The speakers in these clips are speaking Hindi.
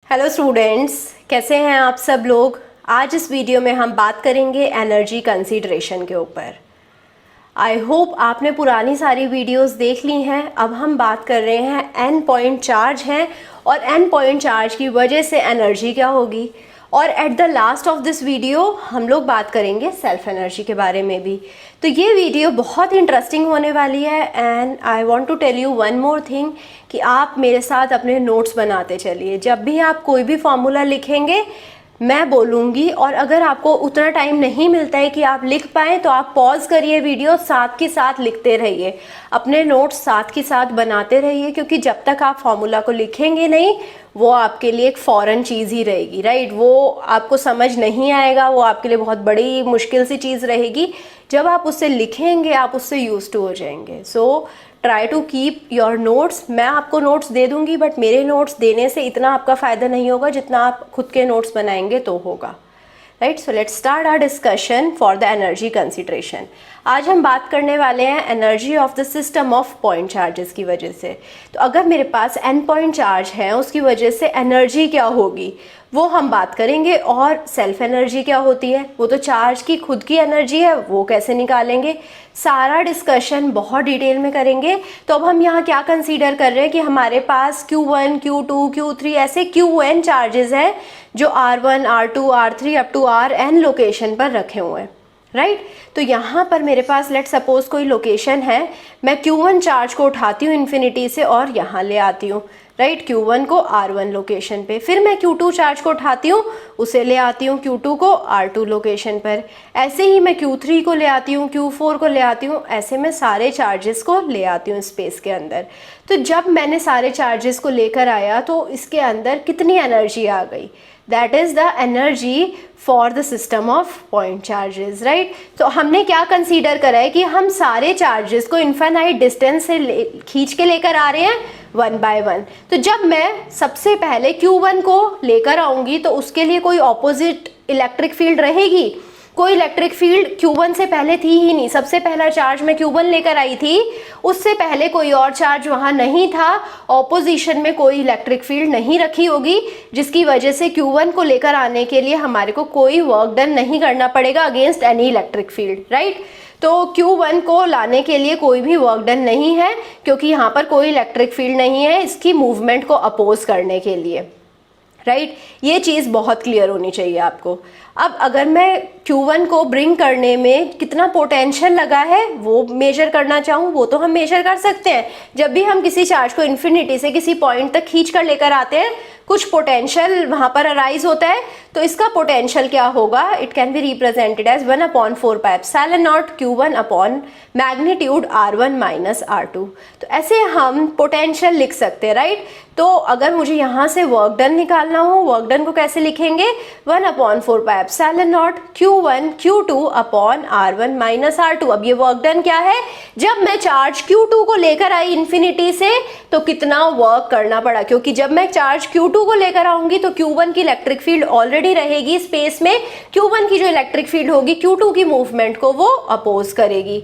हेलो स्टूडेंट्स, कैसे हैं आप सब लोग। आज इस वीडियो में हम बात करेंगे एनर्जी कंसीडरेशन के ऊपर। आई होप आपने पुरानी सारी वीडियोस देख ली हैं। अब हम बात कर रहे हैं एन पॉइंट चार्ज हैं और एन पॉइंट चार्ज की वजह से एनर्जी क्या होगी, और at the last of this video हम लोग बात करेंगे सेल्फ एनर्जी के बारे में भी। तो ये वीडियो बहुत इंटरेस्टिंग होने वाली है and I want to tell you one more thing कि आप मेरे साथ अपने नोट्स बनाते चलिए। जब भी आप कोई भी फॉर्मूला लिखेंगे मैं बोलूँगी, और अगर आपको उतना टाइम नहीं मिलता है कि आप लिख पाएँ तो आप पॉज करिए वीडियो, साथ के साथ लिखते रहिए, अपने नोट्स साथ के साथ बनाते रहिए, क्योंकि जब तक आप फॉर्मूला को लिखेंगे नहीं वो आपके लिए एक फॉरेन चीज़ ही रहेगी, राइट। वो आपको समझ नहीं आएगा, वो आपके लिए बहुत बड़ी मुश्किल सी चीज़ रहेगी। जब आप उससे लिखेंगे आप उससे यूज्ड टू हो जाएंगे। So try to keep your notes. मैं आपको नोट्स दे दूंगी बट मेरे नोट्स देने से इतना आपका फ़ायदा नहीं होगा जितना आप खुद के नोट्स बनाएंगे तो होगा, right. So let's start our discussion for the energy consideration. आज हम बात करने वाले हैं energy of the system of point charges की वजह से। तो अगर मेरे पास एन पॉइंट चार्ज है उसकी वजह से एनर्जी क्या होगी वो हम बात करेंगे, और सेल्फ एनर्जी क्या होती है, वो तो चार्ज की खुद की एनर्जी है, वो कैसे निकालेंगे, सारा डिस्कशन बहुत डिटेल में करेंगे। तो अब हम यहाँ क्या कंसीडर कर रहे हैं कि हमारे पास Q1, Q2, Q3 ऐसे Qn चार्जेस हैं जो R1, R2, R3 up to Rn location पर रखे हुए हैं, राइट। तो यहाँ पर मेरे पास लेट सपोज कोई लोकेशन है, मैं Q1 चार्ज को उठाती हूँ इन्फिनिटी से और यहाँ ले आती हूँ, राइट, Q1 को R1 लोकेशन पे। फिर मैं Q2 चार्ज को उठाती हूँ, उसे ले आती हूँ Q2 को R2 लोकेशन पर। ऐसे ही मैं Q3 को ले आती हूँ, Q4 को ले आती हूँ, ऐसे मैं सारे चार्जेस को ले आती हूँ स्पेस के अंदर। तो जब मैंने सारे चार्जेस को लेकर आया तो इसके अंदर कितनी एनर्जी आ गई, that is the energy for the system of point charges, right. तो हमने क्या कंसीडर करा है कि हम सारे चार्जेस को इन्फिनाइट डिस्टेंस से खींच के लेकर आ रहे हैं वन बाय वन। तो जब मैं सबसे पहले Q1 को लेकर आऊँगी तो उसके लिए कोई ऑपोजिट इलेक्ट्रिक फील्ड रहेगी, कोई इलेक्ट्रिक फील्ड Q1 से पहले थी ही नहीं। सबसे पहला चार्ज मैं Q1 लेकर आई थी, उससे पहले कोई और चार्ज वहाँ नहीं था, ऑपोजिशन में कोई इलेक्ट्रिक फील्ड नहीं रखी होगी, जिसकी वजह से Q1 को लेकर आने के लिए हमारे को कोई वर्क डन नहीं करना पड़ेगा against any electric field, right. तो Q1 को लाने के लिए कोई भी वर्क डन नहीं है क्योंकि यहाँ पर कोई इलेक्ट्रिक फील्ड नहीं है इसकी मूवमेंट को अपोज करने के लिए, राइट। ये चीज़ बहुत क्लियर होनी चाहिए आपको। अब अगर मैं Q1 को ब्रिंग करने में कितना पोटेंशियल लगा है वो मेजर करना चाहूँ, वो तो हम मेजर कर सकते हैं। जब भी हम किसी चार्ज को इन्फिनिटी से किसी पॉइंट तक खींच कर लेकर आते हैं कुछ पोटेंशियल वहाँ पर अराइज होता है, तो इसका पोटेंशियल क्या होगा, it can be represented as 1/4πε0 Q1 upon magnitude R1 minus R2। तो ऐसे हम पोटेंशियल लिख सकते हैं, राइट। तो अगर मुझे यहाँ से वर्क डन निकालना हो, वर्क डन को कैसे लिखेंगे, 1/4πε0 Q1 Q2 upon R1 minus R2। अब ये वर्क डन क्या है, जब मैं चार्ज Q2 को लेकर आई इन्फिनिटी से तो कितना वर्क करना पड़ा, क्योंकि जब मैं चार्ज Q2 को लेकर आऊंगी तो Q1 की इलेक्ट्रिक फील्ड ऑलरेडी रहेगी स्पेस में, Q1 की जो इलेक्ट्रिक फील्ड होगी Q2 की मूवमेंट को वो अपोज करेगी,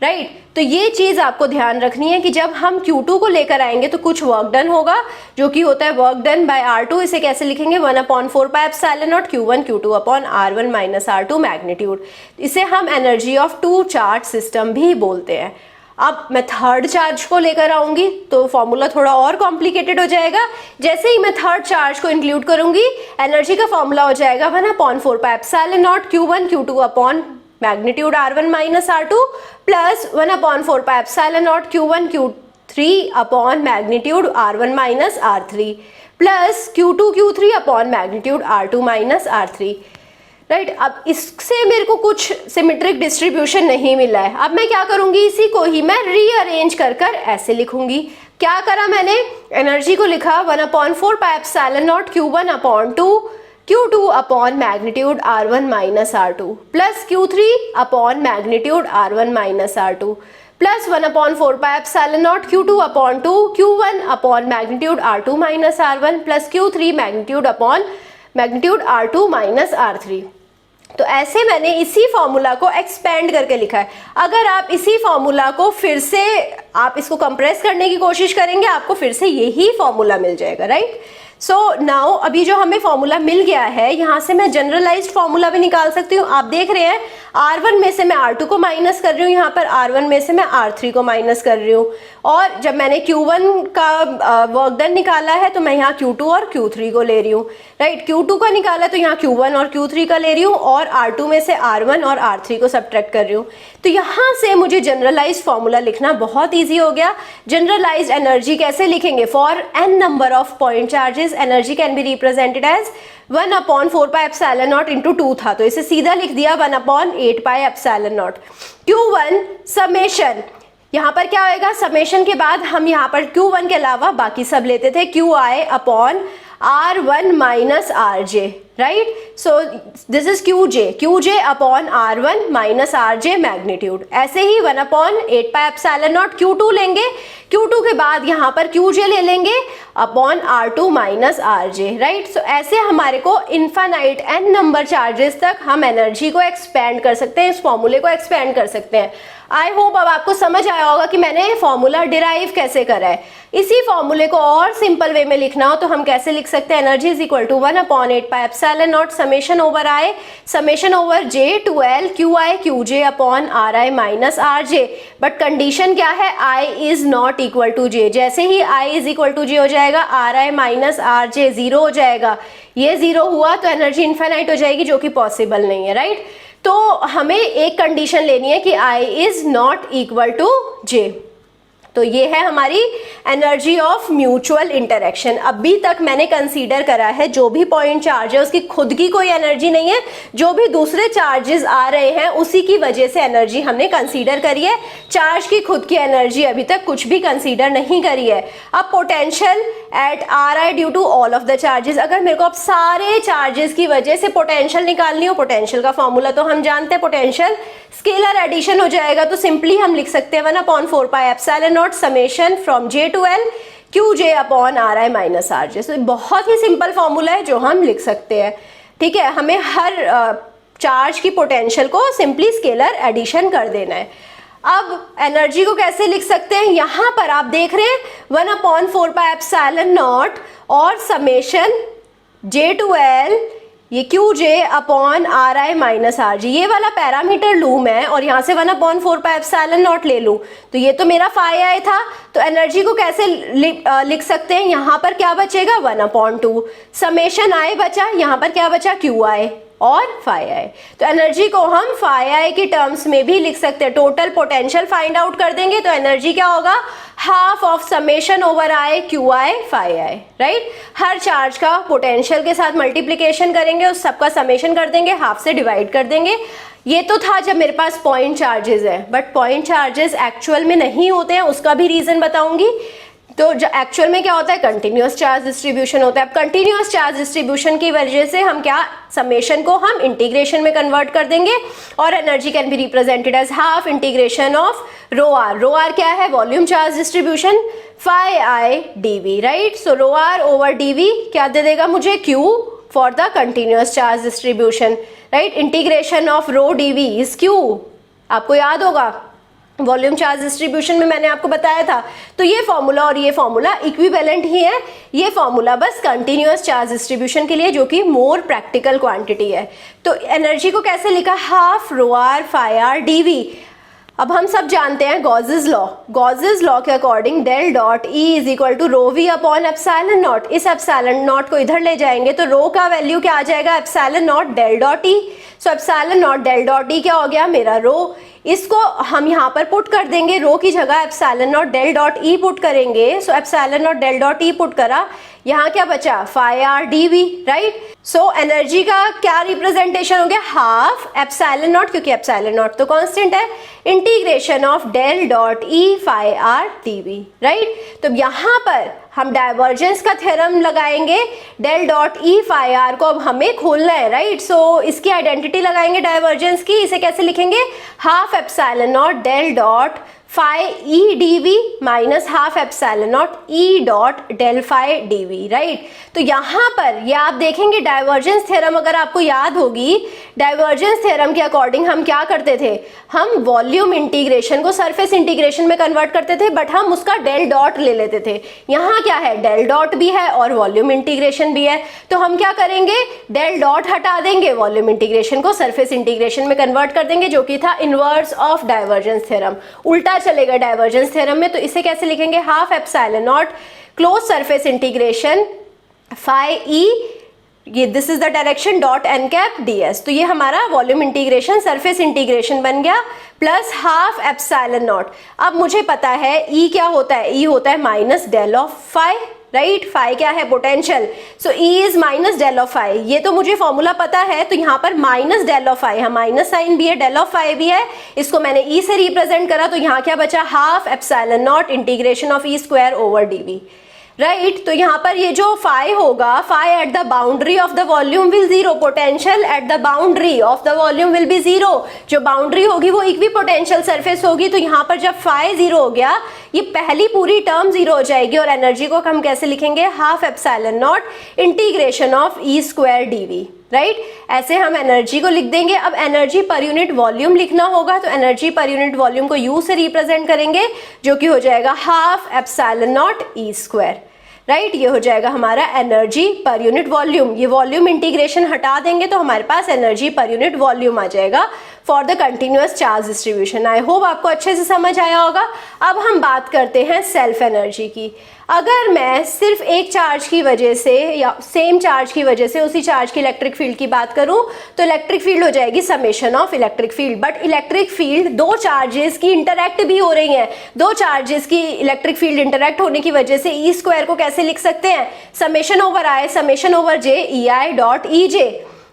राइट। तो ये चीज़ आपको ध्यान रखनी है कि जब हम Q2 को लेकर आएंगे तो कुछ वर्क डन होगा जो कि होता है वर्क डन बाय R2। इसे कैसे लिखेंगे, 1/4πε0 Q1 Q2 upon R1 minus R2 magnitude. इसे हम energy of two charge system भी बोलते हैं। अब मैं थर्ड चार्ज को लेकर आऊंगी तो फॉर्मूला थोड़ा और कॉम्प्लिकेटेड हो जाएगा। जैसे ही मैं थर्ड चार्ज को इंक्लूड करूंगी एनर्जी का फॉर्मूला हो जाएगा 1/4πε0 Q1 Q2 upon magnitude R1 minus R2 plus 1/4πε0 Q1 Q3 upon magnitude R1 minus R3 plus Q2 Q3 upon magnitude R2 minus R3, right. अब इससे मेरे को कुछ सिमेट्रिक डिस्ट्रीब्यूशन नहीं मिला है। अब मैं क्या करूंगी, इसी को ही मैं रीअरेंज कर कर ऐसे लिखूंगी। क्या करा मैंने, एनर्जी को लिखा 1/4πε0 Q1 upon 2 Q2 upon magnitude R1 minus R2 plus Q3 upon magnitude R1 minus R2 plus 1/4πε0 Q2 upon 2 Q1 upon magnitude R2 minus R1 plus Q3 magnitude upon magnitude R2 minus R3। तो ऐसे मैंने इसी फॉर्मूला को एक्सपेंड करके लिखा है। अगर आप इसी फॉर्मूला को फिर से आप इसको कंप्रेस करने की कोशिश करेंगे, आपको फिर से यही फॉर्मूला मिल जाएगा, राइट। सो नाउ अभी जो हमें फॉर्मूला मिल गया है, यहाँ से मैं जनरलाइज्ड फॉर्मूला भी निकाल सकती हूँ। आप देख रहे हैं R1 में से मैं R2 को माइनस कर रही हूँ, यहाँ पर R1 में से मैं R3 को माइनस कर रही हूँ, और जब मैंने Q1 का वर्क डन निकाला है तो मैं यहाँ Q2 और Q3 को ले रही हूँ, राइट। Q2 का निकाला तो यहाँ Q1 और Q3 का ले रही हूँ, और R2 में से R1 और R3 को सब्ट्रैक्ट कर रही हूँ। तो यहाँ से मुझे जनरलाइज्ड फॉर्मूला लिखना बहुत ईजी हो गया। जनरलाइज्ड एनर्जी कैसे लिखेंगे? For n number of point charges energy can be represented as 1/4πε0 into 2 था, तो इसे सीधा लिख दिया 1/8πε0। Q1 समेशन, यहाँ पर क्या होएगा? समेशन के बाद हम यहाँ पर Q1 के अलावा बाकी सब लेते थे, QI upon R1 minus RJ, right. So this is QJ upon R1 minus RJ magnitude. ऐसे ही 1/8πε0 Q2 लेंगे, Q2 के बाद यहाँ पर QJ ले लेंगे upon R2 minus RJ, right. So ऐसे हमारे को इनफाइनाइट n नंबर चार्जेस तक हम एनर्जी को एक्सपेंड कर सकते हैं, इस फॉर्मूले को एक्सपेंड कर सकते हैं। आई होप अब आपको समझ आया होगा कि मैंने फॉर्मूला डिराइव कैसे करा है। इसी फॉर्मूले को और सिंपल वे में लिखना हो तो हम कैसे लिख सकते हैं? Energy is equal to 1/8πε0 summation over I summation over J to L QI QJ upon RI minus RJ। But condition क्या है? I is not equal to J। जैसे ही I is equal to J हो जाएगा, RI माइनस RJ 0 हो जाएगा। ये 0 हुआ तो एनर्जी इनफाइनाइट हो जाएगी, जो कि पॉसिबल नहीं है, राइट। तो हमें एक कंडीशन लेनी है कि I is not equal to J। तो ये है हमारी एनर्जी ऑफ म्यूचुअल इंटरेक्शन। अभी तक मैंने कंसीडर करा है जो भी पॉइंट चार्ज है उसकी खुद की कोई एनर्जी नहीं है, जो भी दूसरे चार्जेस आ रहे हैं उसी की वजह से एनर्जी हमने कंसीडर करी है। चार्ज की खुद की एनर्जी अभी तक कुछ भी कंसीडर नहीं करी है। अब potential at RI due to all of the charges, अगर मेरे को अब सारे चार्जेस की वजह से पोटेंशियल निकालनी हो, पोटेंशियल का फॉर्मूला तो हम जानते हैं, पोटेंशियल स्केलर एडिशन हो जाएगा, तो सिंपली हम लिख सकते हैं 1/4πε0 summation from J to L QJ upon RI minus RJ। तो बहुत ही सिंपल फॉर्मूला है जो हम लिख सकते हैं, ठीक है। हमें हर चार्ज की पोटेंशियल को सिंपली स्केलर एडिशन कर देना है। अब एनर्जी को कैसे लिख सकते हैं? यहाँ पर आप देख रहे हैं 1/4πε0 और समेशन J टू L ये QJ upon RI minus RJ, ये वाला पैरामीटर लूँ मैं और यहाँ से 1/4πε0 ले लूँ तो ये तो मेरा phi था। तो एनर्जी को कैसे लिख सकते हैं? यहाँ पर क्या बचेगा? 1/2 समेशन I बचा, यहाँ पर क्या बचा? QI और phi। तो एनर्जी को हम phi के टर्म्स में भी लिख सकते हैं। टोटल पोटेंशियल फाइंड आउट कर देंगे तो एनर्जी क्या होगा? Half of summation over I QI phi, right. Her charge का पोटेंशियल के साथ मल्टीप्लिकेशन करेंगे, उस सबका समेशन कर देंगे, हाफ से डिवाइड कर देंगे। ये तो था जब मेरे पास पॉइंट चार्जेस है, बट पॉइंट चार्जेस एक्चुअल में नहीं होते हैं, उसका भी रीजन बताऊंगी। तो एक्चुअल में क्या होता है? कंटिन्यूअस चार्ज डिस्ट्रीब्यूशन होता है। अब कंटिन्यूअस चार्ज डिस्ट्रीब्यूशन की वजह से हम क्या, समेशन को हम इंटीग्रेशन में कन्वर्ट कर देंगे और energy can be represented as half integration of rho r. Rho r क्या है? Volume charge distribution phi I dV, right. So rho r over dV क्या दे देगा मुझे? Q for the continuous charge distribution, right. Integration of rho dV is Q, आपको याद होगा वॉल्यूम चार्ज डिस्ट्रीब्यूशन में मैंने आपको बताया था। तो ये फॉर्मूला और ये फॉर्मूला इक्विवेलेंट ही है। ये फॉर्मूला बस कंटिन्यूअस चार्ज डिस्ट्रीब्यूशन के लिए, जो कि मोर प्रैक्टिकल क्वांटिटी है। तो एनर्जी को कैसे लिखा? Half rho r phi r dV। अब हम सब जानते हैं गॉसेस लॉ। गॉसेस लॉ के according del dot E is equal to rho V upon epsilon naught. इस एप्सिलॉन नॉट को इधर ले जाएंगे तो रो का वैल्यू क्या आ जाएगा? Epsilon naught del dot E। So epsilon naught del dot E क्या हो गया? मेरा रो। इसको हम यहाँ पर पुट कर देंगे, रो की जगह epsilon naught del dot E put करेंगे। So epsilon naught del dot E put करा, यहाँ क्या बचा? phi r dV, right. So energy का क्या रिप्रेजेंटेशन हो गया? हाफ एप्सिलॉन नॉट, क्योंकि एप्सिलॉन नॉट तो कांस्टेंट है, integration of del dot E phi r dV, right. तो यहाँ पर हम डाइवर्जेंस का थ्योरम लगाएंगे। Del dot E phi r को अब हमें खोलना है, राइट। सो इसकी आइडेंटिटी लगाएंगे डाइवर्जेंस की। इसे कैसे लिखेंगे? Half epsilon naught del dot phi E D V minus half epsilon naught E dot del phi D V, right. तो यहाँ पर ये आप देखेंगे डाइवर्जेंस थ्योरम अगर आपको याद होगी, डाइवर्जेंस थ्योरम के अकॉर्डिंग हम क्या करते थे, हम वॉल्यूम इंटीग्रेशन को सरफेस इंटीग्रेशन में कन्वर्ट करते थे, बट हम उसका डेल डॉट ले लेते थे। यहाँ क्या है, डेल डॉट भी है और वॉल्यूम इंटीग्रेशन भी है, तो हम क्या करेंगे, डेल डॉट हटा देंगे, वॉल्यूम इंटीग्रेशन को सरफेस इंटीग्रेशन में कन्वर्ट कर देंगे, जो कि था इनवर्स ऑफ डाइवर्जेंस थ्योरम। उल्टा चलेगा डाइवर्जेंस थ्योरम में, तो इसे कैसे लिखेंगे, half epsilon naught close surface integration phi E, ये this is the direction dot N cap D S. तो ये हमारा वॉल्यूम इंटीग्रेशन सरफेस इंटीग्रेशन बन गया, प्लस हाफ एप्सिलॉन नॉट। अब मुझे पता है ई क्या होता है, ई होता है minus del of phi, right. Phi क्या है, potential, so E is minus del of phi, ये तो मुझे फॉर्मूला पता है। तो यहाँ पर minus del of phi, minus sign भी है, डेल ऑफ फाई भी है, इसको मैंने ई से रिप्रेजेंट करा, तो यहाँ क्या बचा, half epsilon naught integration of E square over D V, right. तो यहाँ पर ये जो फाई होगा, phi at the boundary of the volume will zero, potential at the boundary of the volume will be zero. जो बाउंड्री होगी वो इक्वी पोटेंशियल सरफेस होगी, तो यहाँ पर जब फाई जीरो हो गया, ये पहली पूरी टर्म जीरो हो जाएगी, और एनर्जी को हम कैसे लिखेंगे, half epsilon naught integration of E square D V, right. ऐसे हम एनर्जी को लिख देंगे। अब एनर्जी पर यूनिट वॉल्यूम लिखना होगा, तो एनर्जी पर यूनिट वॉल्यूम को यू से रिप्रेजेंट करेंगे, जो कि हो जाएगा half epsilon naught E square, right. ये हो जाएगा हमारा एनर्जी पर यूनिट वॉल्यूम। ये वॉल्यूम इंटीग्रेशन हटा देंगे तो हमारे पास एनर्जी पर यूनिट वॉल्यूम आ जाएगा for the continuous charge distribution. I hope आपको अच्छे से समझ आया होगा। अब हम बात करते हैं सेल्फ एनर्जी की। अगर मैं सिर्फ एक चार्ज की वजह से या सेम चार्ज की वजह से उसी चार्ज की इलेक्ट्रिक फील्ड की बात करूं, तो इलेक्ट्रिक फील्ड हो जाएगी summation of electric field. But electric field दो चार्जेस की इंटरैक्ट भी हो रही हैं, दो चार्जेस की इलेक्ट्रिक फील्ड इंटरैक्ट होने की वजह से ई स्क्वायर को कैसे लिख सकते हैं, summation over I summation over J E I dot E J,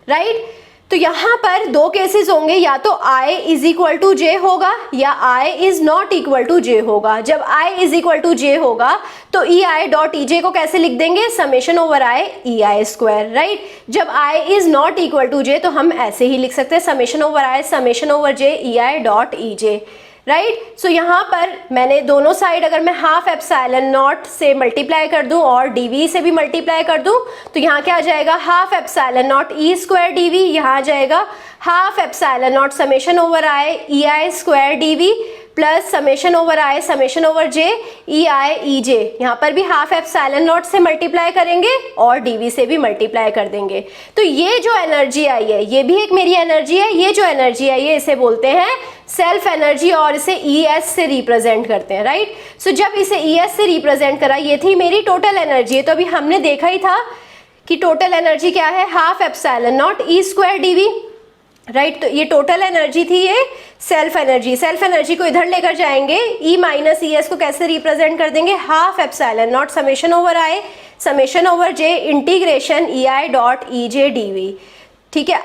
right. तो यहाँ पर दो केसेस होंगे, या तो I is equal to J होगा या I is not equal to J होगा। जब I is equal to J होगा तो ई आई डॉट ई जे को कैसे लिख देंगे, summation over I E I square, right. जब I is not equal to J तो हम ऐसे ही लिख सकते हैं, summation over I summation over J E I dot E J, right. So यहाँ पर मैंने दोनों साइड अगर मैं हाफ एप्सिलॉन नॉट से मल्टीप्लाई कर दूं और डीवी से भी मल्टीप्लाई कर दूं, तो यहाँ क्या आ जाएगा, half epsilon naught E square DV, यहाँ आ जाएगा half epsilon naught summation over I E I square DV plus summation over I summation over J E I E J. यहाँ पर भी हाफ एप्सिलॉन नॉट से मल्टीप्लाई करेंगे और डीवी से भी मल्टीप्लाई कर देंगे। तो ये जो एनर्जी आई है ये भी एक मेरी एनर्जी है, ये जो एनर्जी आई है इसे बोलते हैं सेल्फ एनर्जी और इसे ई एस से रिप्रेजेंट करते हैं, राइट। सो जब इसे ई एस से रिप्रेजेंट करा, ये थी मेरी टोटल एनर्जी। तो अभी हमने देखा ही था कि टोटल एनर्जी क्या है, half epsilon naught E square D V, right. तो ये टोटल एनर्जी थी, ये सेल्फ एनर्जी। सेल्फ एनर्जी को इधर लेकर जाएंगे, ई माइनस ई एस को कैसे रिप्रेजेंट कर देंगे, half epsilon naught summation over I summation over J integration E I dot E J D V, ठीक है।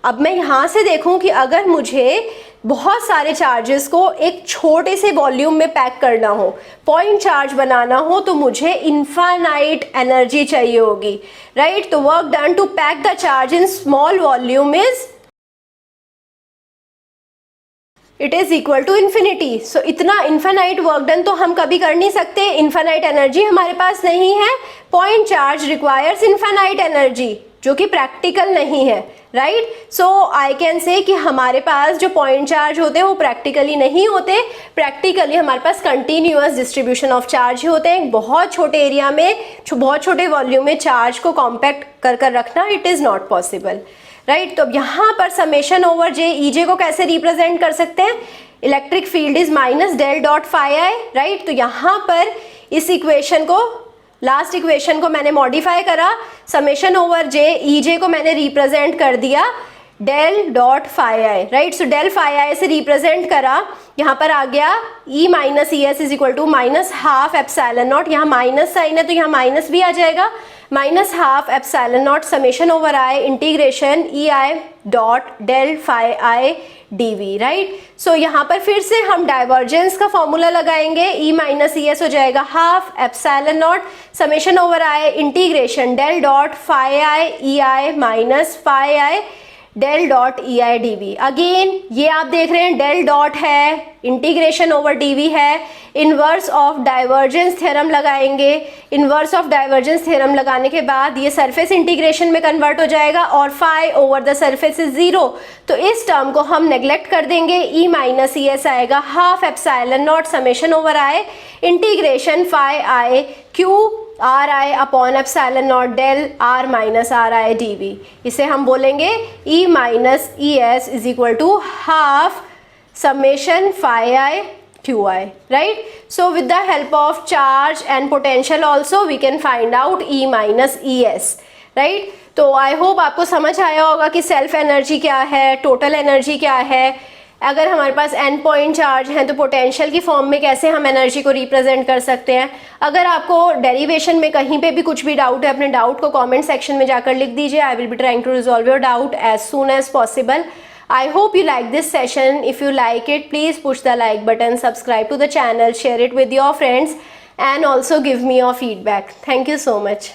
अब मैं यहाँ से देखूँ कि अगर मुझे बहुत सारे चार्जेस को एक छोटे से वॉल्यूम में पैक करना हो, पॉइंट चार्ज बनाना हो, तो मुझे इनफाइनाइट एनर्जी चाहिए होगी, राइट। तो work done to pack the charge in small volume it is equal to infinity. So इतना इन्फाइनाइट वर्क डन तो हम कभी कर नहीं सकते, इन्फाइनाइट एनर्जी हमारे पास नहीं है। Point charge requires infinite energy, जो कि प्रैक्टिकल नहीं है, right. So I can say कि हमारे पास जो पॉइंट चार्ज होते हैं वो प्रैक्टिकली नहीं होते, प्रैक्टिकली हमारे पास कंटिन्यूअस डिस्ट्रीब्यूशन ऑफ चार्ज होते हैं। बहुत छोटे एरिया में बहुत छोटे वॉल्यूम में चार्ज को कॉम्पैक्ट कर रखना it is not possible, right. तो अब यहाँ पर समेशन ओवर जे ई जे को कैसे रिप्रेजेंट कर सकते हैं, electric field is minus del dot phi I, right. तो यहाँ पर इस इक्वेशन को, लास्ट इक्वेशन को मैंने मॉडिफाई करा, समेशन ओवर जे ई जे को मैंने रिप्रेजेंट कर दिया del dot phi I, right. So del phi I से रिप्रेजेंट करा, यहाँ पर आ गया E minus E S is equal to minus half epsilon naught, यहाँ माइनस साइन है तो यहाँ माइनस भी आ जाएगा, minus half epsilon naught summation over I integration E I dot del phi I D V, right. So यहाँ पर फिर से हम डाइवर्जेंस का फॉर्मूला लगाएंगे, ई माइनस ई एस हो जाएगा half epsilon naught summation over I integration del dot phi I E I minus phi I del dot E I D V. Again ये आप देख रहे हैं डेल डॉट है, इंटीग्रेशन ओवर डीवी है, इनवर्स ऑफ डाइवर्जेंस थ्योरम लगाएंगे। इनवर्स ऑफ डाइवर्जेंस थ्योरम लगाने के बाद ये सरफेस इंटीग्रेशन में कन्वर्ट हो जाएगा और phi over the surface is zero, तो इस टर्म को हम नेग्लेक्ट कर देंगे, ई माइनस ई एस आएगा, half epsilon naught summation over I integration phi I Q R I upon epsilon naught del R minus R I D V. इसे हम बोलेंगे E minus E S is equal to half summation phi I qi, right? So with the help of charge and potential also we can find out E minus ES, right? तो आई होप आपको समझ आया होगा कि सेल्फ एनर्जी क्या है, टोटल एनर्जी क्या है, अगर हमारे पास एंड पॉइंट चार्ज है तो पोटेंशियल की फॉर्म में कैसे हम एनर्जी को रिप्रेजेंट कर सकते हैं। अगर आपको डेरिवेशन में कहीं पे भी कुछ भी डाउट है, अपने डाउट को कमेंट सेक्शन में जाकर लिख दीजिए। I will be trying to resolve your doubt as soon as possible. I hope you like this session. If you like it, please push the like button, subscribe to the channel, share it with your friends and also give me your feedback. Thank you so much.